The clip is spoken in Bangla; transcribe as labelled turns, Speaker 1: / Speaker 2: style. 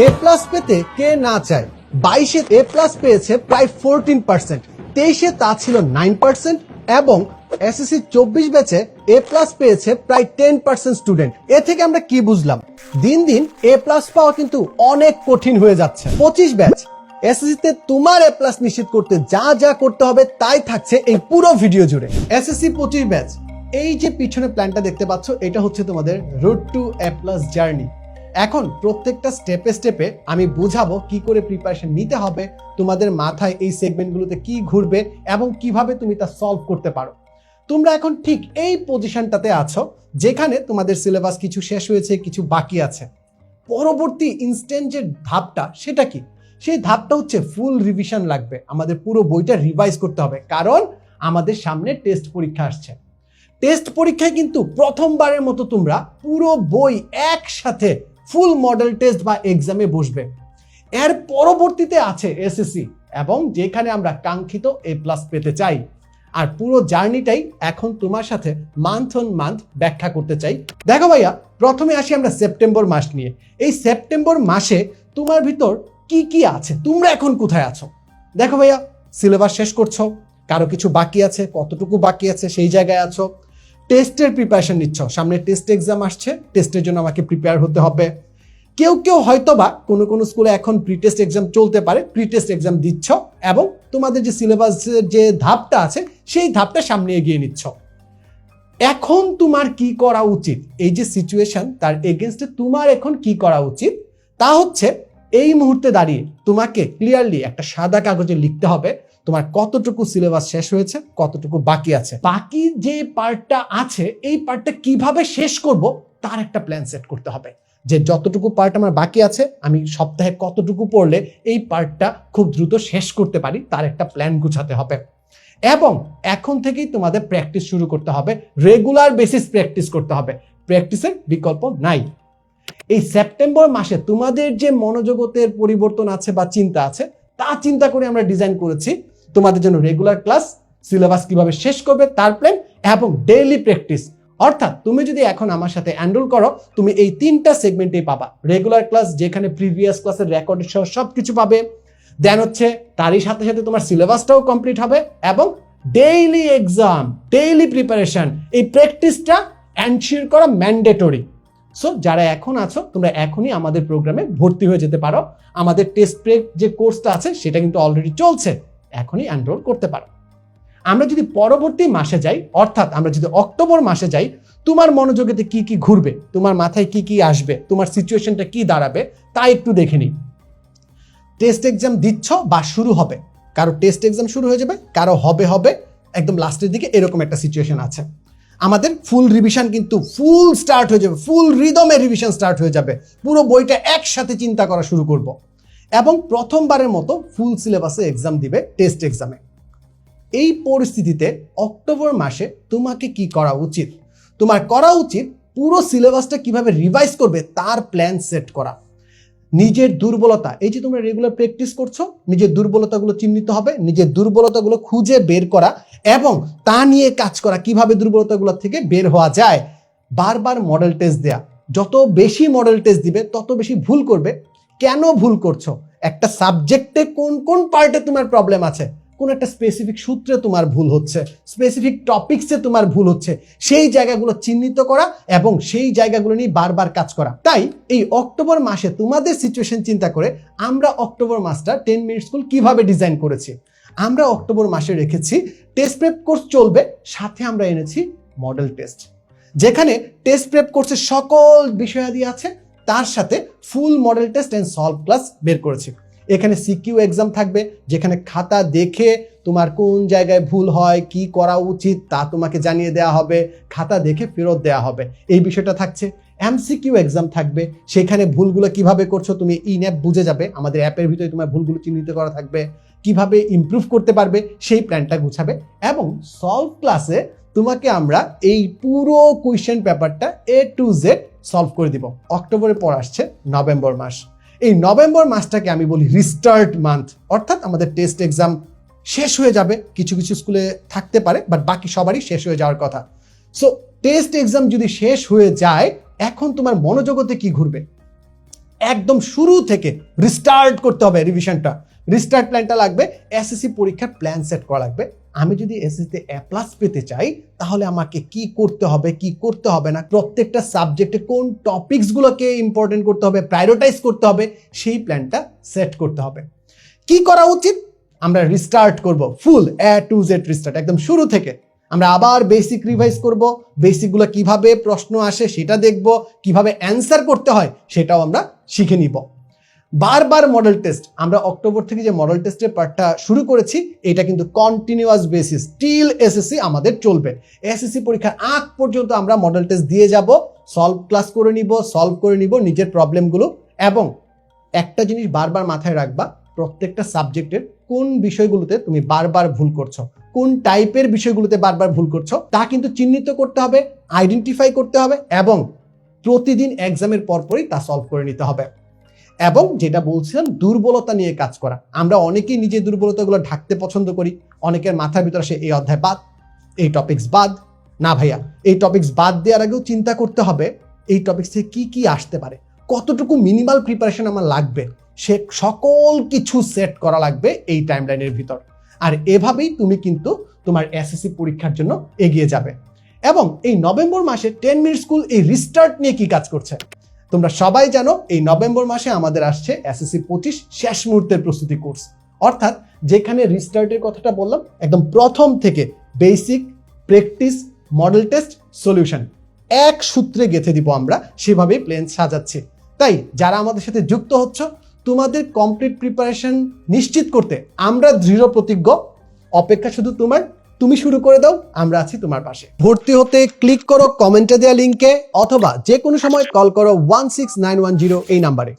Speaker 1: এ প্লাস পেতে কে না চায়? 22-এ এ প্লাস পেয়েছে প্রায় 14%, 23-এ তা ছিল 9% এবং এসএসসি 24 ব্যাচে এ প্লাস পেয়েছে প্রায় 10% স্টুডেন্ট। এ থেকে আমরা কি বুঝলাম? দিন দিন এ প্লাস পাওয়া কিন্তু অনেক কঠিন হয়ে যাচ্ছে। 25 ব্যাচ এসএসসিতে তোমার এ প্লাস নিশ্চিত করতে যা যা করতে হবে তাই থাকছে এই পুরো ভিডিও জুড়ে। এসএসসি 25 ব্যাচ, এই যে পিছনে প্ল্যানটা দেখতে পাচ্ছ, এটা হচ্ছে তোমাদের রোড টু এ প্লাস জার্নি। এখন প্রত্যেকটা স্টেপে স্টেপে আমি বুঝাবো কি করে প্রিপারেশন নিতে হবে, তোমাদের মাথায় এই সেগমেন্টগুলোতে কি ঘুরবে এবং কিভাবে তুমি তা সলভ করতে পারো। তোমরা এখন ঠিক এই পজিশনটাতে আছো যেখানে তোমাদের সিলেবাস কিছু শেষ হয়েছে, কিছু বাকি আছে। পরবর্তী ইনস্ট্যান্ট যে ধাপটা, সেটা কি? সেই ধাপটা হচ্ছে ফুল রিভিশন লাগবে। আমাদের পুরো বইটা রিভাইজ করতে হবে, কারণ আমাদের সামনে টেস্ট পরীক্ষা আসছে। টেস্ট পরীক্ষায় কিন্তু প্রথমবারের মতো তোমরা পুরো বই একসাথে ফুল মডেল টেস্ট বা এক্সামে বসবে। এর পরবর্তীতে আছে এসএসসি, এবং যেখানে আমরা কাঙ্ক্ষিত এ প্লাস পেতে চাই। আর পুরো জার্নিটাই এখন তোমার সাথে মান্থ অন মান্থ ব্যাখ্যা করতে চাই। দেখো ভাইয়া, প্রথমে আসি আমরা সেপ্টেম্বর মাস নিয়ে। এই সেপ্টেম্বর মাসে তোমার ভিতর কি কি আছে, তোমরা এখন কোথায় আছো? দেখো ভাইয়া, সিলেবাস শেষ করছো, কারো কিছু বাকি আছে, কতটুকু বাকি আছে সেই জায়গায় আছো। টেস্টের প্রিপারেশন নিচ্ছ, সামনে টেস্ট এক্সাম আসছে, টেস্টের জন্য আমাকে প্রিপেয়ার হতে হবে। কেউ কেউ হয়তোবা কোনো স্কুলে এখন প্রি টেস্ট এক্সাম চলতে পারে, প্রি টেস্ট এক্সাম দিচ্ছ এবং তোমাদের যে সিলেবাসের যে ধাপটা আছে সেই ধাপটা সামনে এগিয়ে নিচ্ছ। এখন তোমার কি করা উচিত? এই যে সিচুয়েশন, তার এগেনস্টে তোমার এখন কি করা উচিত তা হচ্ছে এই মুহূর্তে দাঁড়িয়ে তোমাকে ক্লিয়ারলি একটা সাদা কাগজে লিখতে হবে তোমার কতটুকু সিলেবাস শেষ হয়েছে, কতটুকু বাকি আছে। বাকি যে পার্টটা আছে এই পার্টটা কিভাবে শেষ করব তার একটা প্ল্যান সেট করতে হবে। যে যতটুকু পার্ট আমার বাকি আছে, আমি সপ্তাহে কতটুকু পড়লে এই পার্টটা খুব দ্রুত শেষ করতে পারি, তার একটা প্ল্যান গুছাতে হবে। এবং এখন থেকেই তোমাদের প্র্যাকটিস শুরু করতে হবে, রেগুলার বেসিস প্র্যাকটিস করতে হবে, প্র্যাকটিসের বিকল্প নাই। এই সেপ্টেম্বর মাসে তোমাদের যে মনোজগতের পরিবর্তন আছে বা চিন্তা আছে, তা চিন্তা করে আমরা ডিজাইন করেছি তোমাদের জন্য রেগুলার ক্লাস, সিলেবাস কিভাবে শেষ করবে তার প্ল্যান এবং ডেইলি প্র্যাকটিস। অর্থাৎ তুমি যদি এখন আমার সাথে এনরোল করো, তুমি এই তিনটা সেগমেন্টেই পাবা। রেগুলার ক্লাস, যেখানে প্রিভিয়াস ক্লাসের রেকর্ড সহ সবকিছু পাবে। দেন হচ্ছে তারই সাথে সাথে তোমার সিলেবাসটাও কমপ্লিট হবে এবং ডেইলি এক্সাম, ডেইলি প্রিপারেশন, এই প্র্যাকটিসটা এনশিওর করা ম্যান্ডেটরি। সো যারা এখন আছো, তোমরা এখনই আমাদের প্রোগ্রামে ভর্তি হয়ে যেতে পারো। আমাদের টেস্ট প্রেপ যে কোর্সটা আছে সেটা কিন্তু অলরেডি চলছে, এখনই এনরোল করতে পারো। আমরা যদি পরবর্তী মাসে যাই, অর্থাৎ আমরা যদি অক্টোবর মাসে যাই, তোমার মনোযোগেতে কি কি ঘুরবে, তোমার মাথায় কি কি আসবে, তোমার সিচুয়েশনটা কি দাঁড়াবে তা একটু দেখে নিই। টেস্ট এক্সাম দিচ্ছ বা শুরু হবে, কারো টেস্ট এক্সাম শুরু হয়ে যাবে, কারো হবে একদম লাস্টের দিকে, এরকম একটা সিচুয়েশন আছে। আমাদের ফুল রিভিশন কিন্তু ফুল স্টার্ট হয়ে যাবে, ফুল রিদমে রিভিশন স্টার্ট হয়ে যাবে। পুরো বইটা একসাথে চিন্তা করা শুরু করব এবং প্রথমবারের মতো ফুল সিলেবাসে এক্সাম দিবে টেস্ট এক্সামে। এই পরিস্থিতিতে অক্টোবর মাসে তোমাকে কি করা উচিত? তোমার করা উচিত পুরো সিলেবাসটা কিভাবে রিভাইজ করবে তার প্ল্যান সেট করা। নিজের দুর্বলতা, এই যে তোমরা রেগুলার প্র্যাকটিস করছো, নিজের দুর্বলতাগুলো চিহ্নিত হবে, নিজের দুর্বলতাগুলো খুঁজে বের করা এবং তা নিয়ে কাজ করা, কিভাবে দুর্বলতাগুলো থেকে বের হওয়া যায়। বারবার মডেল টেস্ট দেয়া, যত বেশি মডেল টেস্ট দিবে তত বেশি ভুল করবে। কেন ভুল করছো? একটা সাবজেক্টে কোন কোন পার্টে তোমার প্রবলেম আছে, কোন একটা স্পেসিফিক সূত্রে তোমার ভুল হচ্ছে, স্পেসিফিক টপিকসে তোমার ভুল হচ্ছে, সেই জায়গাগুলো চিহ্নিত করা এবং সেই জায়গাগুলো নিয়ে বারবার কাজ করা। তাই এই অক্টোবর মাসে তোমাদের সিচুয়েশন চিন্তা করে আমরা অক্টোবর মাসটা 10 মিনিট স্কুল কিভাবে ডিজাইন করেছি। আমরা অক্টোবর মাসে রেখেছি টেস্ট প্রেপ কোর্স চলবে, সাথে আমরা এনেছি মডেল টেস্ট, যেখানে টেস্ট প্রেপ কোর্সের সকল বিষয়াদি আছে, তার সাথে full model test and solve class বের করেছি। এখানে সিকিউ এক্সাম থাকবে, যেখানে খাতা দেখে তোমার কোন জায়গায় ভুল হয়, কি করা উচিত তা তোমাকে জানিয়ে দেওয়া হবে, খাতা দেখে ফেরত দেওয়া হবে, এই বিষয়টা থাকছে। এমসিকিউ এক্সাম থাকবে, সেখানে ভুলগুলো কিভাবে করছো তুমি ইন অ্যাপ বুঝে যাবে, আমাদের অ্যাপের ভিতরে তোমার ভুলগুলো চিহ্নিত করা থাকবে, কিভাবে ইমপ্রুভ করতে পারবে সেই প্ল্যানটা গুছাবে। এবং সলভ ক্লাসে তোমাকে আমরা এই পুরো কোয়েশ্চেন পেপারটা A to Z সলভ করে দিব। অক্টোবরের পর আসছে নভেম্বর মাস। এই নভেম্বর মাসটাকে আমি বলি রিস্টার্ট মান্থ, অর্থাৎ আমাদের টেস্ট এক্সাম শেষ হয়ে যাবে, কিছু কিছু স্কুলে থাকতে পারে বাট বাকি সবারই শেষ হয়ে যাওয়ার কথা। সো টেস্ট এক্সাম যদি শেষ হয়ে যায়, এখন তোমার মনোজগতে কি ঘুরবে? একদম শুরু থেকে রিস্টার্ট করতে হবে রিভিশনটা। রিস্টার্ট প্ল্যানটা লাগবে, এসএসসি পরীক্ষার প্ল্যান সেট করা লাগবে। আমি যদি এসএসসিতে এ প্লাস পেতে চাই তাহলে আমাকে কি করতে হবে, কি করতে হবে না, প্রত্যেকটা সাবজেক্টে কোন টপিকসগুলোকে ইম্পর্টেন্ট করতে হবে, প্রায়োরিটাইজ করতে হবে, সেই প্ল্যানটা সেট করতে হবে। কি করা উচিত? আমরা রিস্টার্ট করব, ফুল এ টু জেড রিস্টার্ট, একদম শুরু থেকে। আমরা আবার বেসিক রিভাইজ করব, বেসিকগুলো কিভাবে প্রশ্ন আসে সেটা দেখব, কিভাবে অ্যান্সার করতে হয় সেটাও আমরা শিখে নিব। বারবার মডেল টেস্ট, আমরা অক্টোবর থেকে যে মডেল টেস্টের পার্টটা শুরু করেছি এটা কিন্তু কন্টিনিউয়াস বেসিস টিল এসএসসি আমাদের চলবে। এসএসসি পরীক্ষার আগ পর্যন্ত আমরা মডেল টেস্ট দিয়ে যাব, সলভ করে নিব নিজের প্রবলেমগুলো। এবং একটা জিনিস বারবার মাথায় রাখবা, প্রত্যেকটা সাবজেক্টের কোন বিষয়গুলোতে তুমি বারবার ভুল করছো, কোন টাইপের বিষয়গুলোতে বারবার ভুল করছো তা কিন্তু চিহ্নিত করতে হবে, আইডেন্টিফাই করতে হবে এবং প্রতিদিন এক্সামের পরপরই তা সলভ করে নিতে হবে। এবং যেটা বলছিলাম, দুর্বলতা নিয়ে কাজ করা। আমরা অনেকেই নিজের দুর্বলতাগুলো ঢাকতে পছন্দ করি, অনেকের মাথার ভিতরে আসে এই অধ্যায় বাদ, এই টপিকস বাদ। না ভাইয়া, এই টপিকস বাদ দেওয়ার আগেও চিন্তা করতে হবে এই টপিকস থেকে কি কি আসতে পারে, কতটুকু মিনিমাল প্রিপারেশন আমার লাগবে, সে সকল কিছু সেট করা লাগবে এই টাইমলাইনের ভিতর। আর এভাবেই তুমি কিন্তু তোমার এসএসসি পরীক্ষার জন্য এগিয়ে যাবে। এবং এই নভেম্বর মাসে 10 মিনিট স্কুল এই রিস্টার্ট নিয়ে কি কাজ করছে তোমরা সবাই জানো। এই নভেম্বর মাসে আমাদের আসছে এসএসসি 25 শেষ মুহূর্তের প্রস্তুতি কোর্স, অর্থাৎ যেখানে রিস্টার্টের কথাটা বললাম একদম প্রথম থেকে basic, practice, model test, solution এক সূত্রে গেঁথে দিব। আমরা সেভাবেই প্ল্যান সাজাচ্ছি। তাই যারা আমাদের সাথে যুক্ত হচ্ছ, তোমাদের কমপ্লিট প্রিপারেশন নিশ্চিত করতে আমরা দৃঢ় প্রতিজ্ঞ। অপেক্ষা শুধু তোমার, তুমি শুরু করে দাও, আমরা আছি তোমার পাশে। ভর্তি হতে ক্লিক করো কমেন্টে দেওয়া লিঙ্কে, অথবা যে কোনো সময় কল করো 16910 এই নাম্বারে।